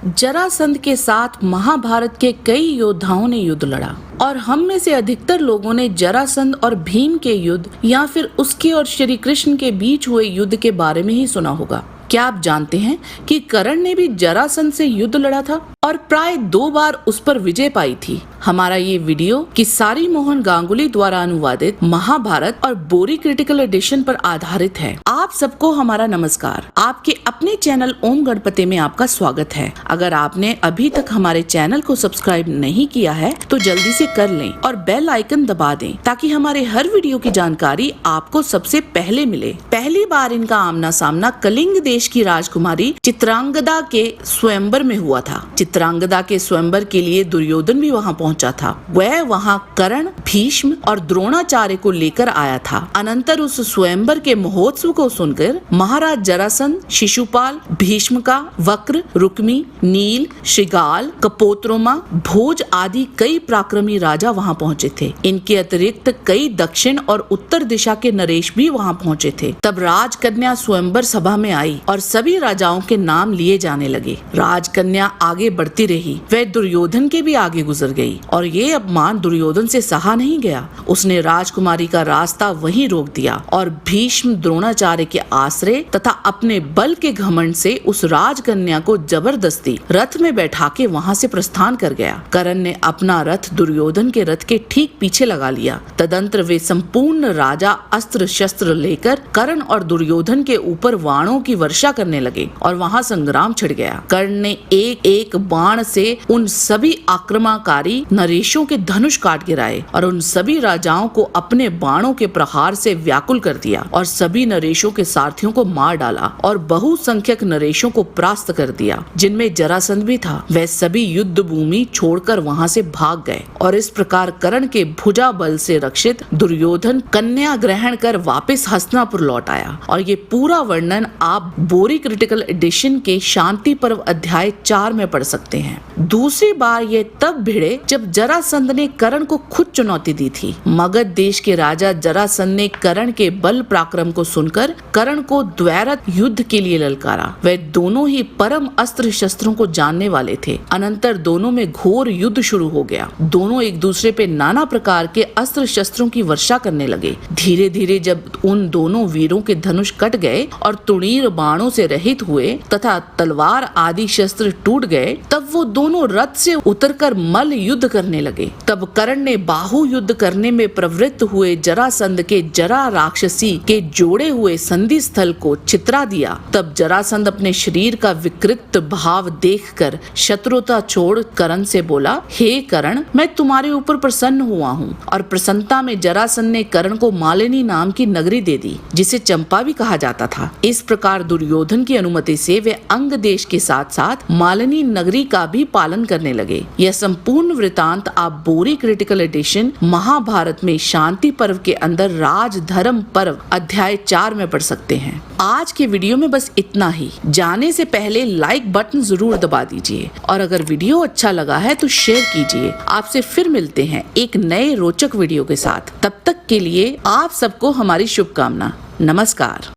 जरासंध के साथ महाभारत के कई योद्धाओं ने युद्ध लड़ा और हम में से अधिकतर लोगों ने जरासंध और भीम के युद्ध या फिर उसके और श्री कृष्ण के बीच हुए युद्ध के बारे में ही सुना होगा। क्या आप जानते हैं कि कर्ण ने भी जरासंध से युद्ध लड़ा था और प्राय 2 बार उस पर विजय पाई थी। हमारा ये वीडियो किसारी मोहन गांगुली द्वारा अनुवादित महाभारत और बोरी क्रिटिकल एडिशन पर आधारित है। आप सबको हमारा नमस्कार। आपके अपने चैनल ओम गणपति में आपका स्वागत है। अगर आपने अभी तक हमारे चैनल को सब्सक्राइब नहीं किया है तो जल्दी से कर लें और बेल आइकन दबा दें ताकि हमारे हर वीडियो की जानकारी आपको सबसे पहले मिले। पहली बार इनका आमना सामना कलिंग देश की राजकुमारी चित्रांगदा के स्वयंवर में हुआ था। चित्रांगदा के स्वयंवर के लिए दुर्योधन भी वहां पहुंचा था। वह वहां कर्ण, भीष्म और द्रोणाचार्य को लेकर आया था। अनंतर उस स्वयंवर के महोत्सव को सुनकर महाराज जरासंध, शिशुपाल, भीष्मका, वक्र, रुक्मी, नील, श्रृगाल, कपोत्रोमा, भोज आदि कई पराक्रमी राजा वहां पहुंचे थे। इनके अतिरिक्त कई दक्षिण और उत्तर दिशा के नरेश भी वहां पहुंचे थे। तब राजकन्या स्वयंवर सभा में आई और सभी राजाओं के नाम लिए जाने लगे। राजकन्या आगे बढ़ती रही। वह दुर्योधन के भी आगे गुजर गई और ये अपमान दुर्योधन से सहा नहीं गया। उसने राजकुमारी का रास्ता वहीं रोक दिया और भीष्म, द्रोणाचार्य के आश्रय तथा अपने बल के घमंड से उस राजकन्या को जबरदस्ती रथ में बैठा के वहां से प्रस्थान कर गया। कर्ण ने अपना रथ दुर्योधन के रथ के ठीक पीछे लगा लिया। तदंतर वे संपूर्ण राजा अस्त्र शस्त्र लेकर कर्ण और दुर्योधन के ऊपर बाणों की वर्षा करने लगे और वहां संग्राम छिड़ गया। कर्ण ने एक एक बाण से उन सभी आक्रमणकारी नरेशों के धनुष काट गिराए और उन सभी राजाओं को अपने बाणों के प्रहार से व्याकुल कर दिया और सभी नरेशों के सारथियों को मार डाला और बहुसंख्यक नरेशों को परास्त कर दिया, जिनमें जरासंध भी था। वे सभी युद्ध भूमि छोड़कर वहां से भाग गए और इस प्रकार कर्ण के भुजा बल से रक्षित दुर्योधन कन्या ग्रहण कर वापस हस्तिनापुर लौट आया। और ये पूरा वर्णन आप बोरी क्रिटिकल एडिशन के शांति पर्व अध्याय 4 में पढ़ सकते हैं। दूसरी बार ये तब भिड़े जब जरासंध ने कर्ण को खुद चुनौती दी थी। मगध देश के राजा जरासंध ने कर्ण के बल पराक्रम को सुनकर कर्ण को द्वैरथ युद्ध के लिए ललकारा। वे दोनों ही परम अस्त्र शस्त्रों को जानने वाले थे। अनंतर दोनों में घोर युद्ध शुरू हो गया। दोनों एक दूसरे पे नाना प्रकार के अस्त्र शस्त्रों की वर्षा करने लगे। धीरे धीरे जब उन दोनों वीरों के धनुष कट गए और तुणीर बाणों से रहित हुए तथा तलवार आदि शस्त्र टूट गए, तब वो दोनों रथ से उतरकर मल्ल युद्ध करने लगे। तब कर्ण ने बाहु युद्ध करने में प्रवृत्त हुए जरासंध के जरा राक्षसी के जोड़े हुए संधि स्थल को छितरा दिया। तब जरासंध अपने शरीर का विकृत भाव देखकर शत्रुता छोड़ कर्ण से बोला, हे कर्ण, मैं तुम्हारे ऊपर प्रसन्न हुआ हूँ। और प्रसन्नता में जरासंध ने कर्ण को मालिनी नाम की नगरी दे दी, जिसे चंपा भी कहा जाता था। इस प्रकार दुर्योधन की अनुमति से वे अंग देश के साथ साथ मालिनी नगरी का भी पालन करने लगे। यह संपूर्ण वृतांत आप बोरी क्रिटिकल एडिशन महाभारत में शांति पर्व के अंदर राज धर्म पर्व अध्याय 4 में पढ़ सकते हैं। आज के वीडियो में बस इतना ही। जाने से पहले लाइक बटन जरूर दबा दीजिए और अगर वीडियो अच्छा लगा है तो शेयर कीजिए। आपसे फिर मिलते हैं एक नए रोचक वीडियो के साथ। तब तक के लिए आप सबको हमारी शुभकामना। नमस्कार।